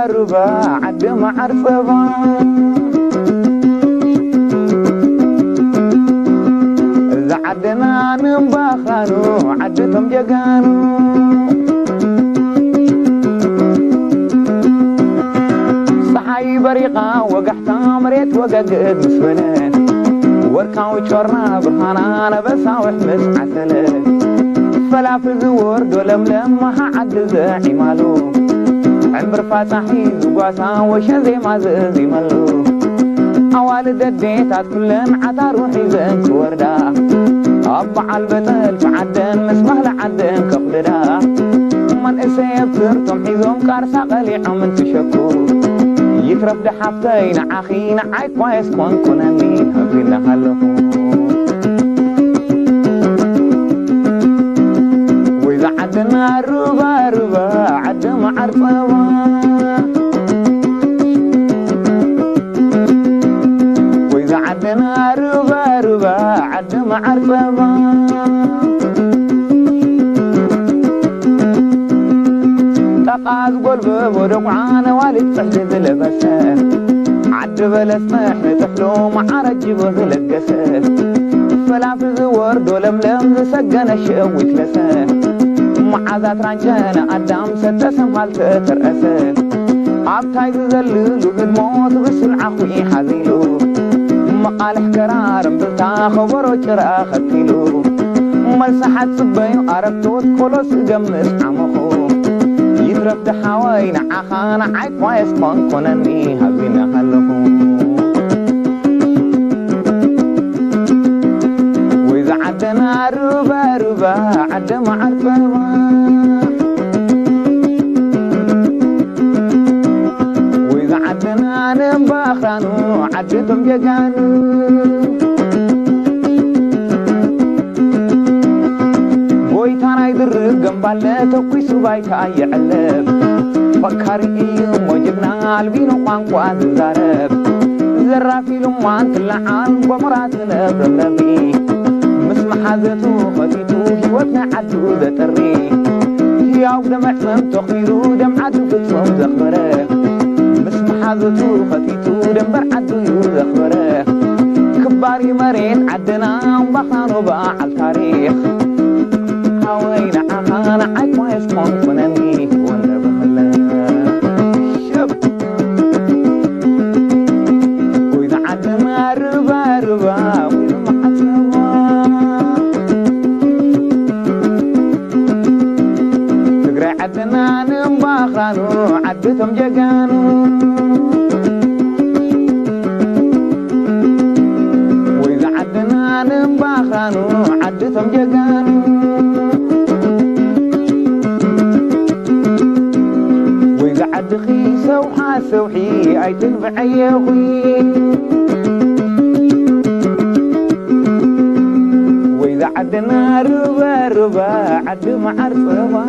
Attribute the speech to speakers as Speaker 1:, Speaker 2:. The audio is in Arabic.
Speaker 1: ربا عد معرفبا إذا عدنا نباخانو عدتم جقانو صحي بريقة وقحتا مريت وققد مسفنات وركاو شورنا برهانا بساوح مسعسلات فلافل ورد ولملم ما عد زاحي مالو عمر فاتحي زقاسا وشزي ما زي مالو أوالد الديتات كلن عطا روحي زنك وردا أبع البتل فعدن مسمه لعدن كفلدا من إسيب ترتم حيزهم كارسا قليعا من تشكو يترف دحفتين عخين عاي كويس كون كونني هبين هلو وإذا عدنا ربا ربا عد معرفبا وإذا عدنا ربا ربا عد معرفبا تقاز قلب ودقعان والد فحد لبسه عد بلسمح تحلو معرج بذلقسه فلافز ورد ولملم سجن الشوك لسه معذات رانجانا قدام ستسم هالت ترأسه عبتاي تذلل وقدموت بسل عخوي حذيلو مقال حكرار مبلتا خبرو جرأ خدفيلو ملسحات صبيو أربتوت كولوس قمس عمخو يترف دحاوين عخانا عاي كويس كون كونني هبين هلو وإذا عدنا ربا ربا عد معرفبا وإذا عدنا نباخانو عدتم جقانو ويتانا يدرق جنبالته كويسو بايتا يعلب فكاري إيوم وجبنا البينو قانقوان زارب زرافي لمان تلعان ومراتنا برمرمي مسمحازتو خطيتو هيوتنا عدو ذتري هياو دمع من تخيرو دم عدو كتفهم زخبره مسمحازتو خطيتو دمبر عدو يوزخبره كباري مرين عدنا وبخانو باع التاريخ هاوين عخانا عاي كويس كون كونني وانا بهلا شب وإذا عدنا ربا ربا وإذا معصبا تقرأ عدنا نباخانو عدتم جقانو وإذا عدنا نباخانو عدتم جقانو عد خيسة وحاسة وحي أي تنفعي يا أخوي وإذا عدنا ربا ربا عد معرفبا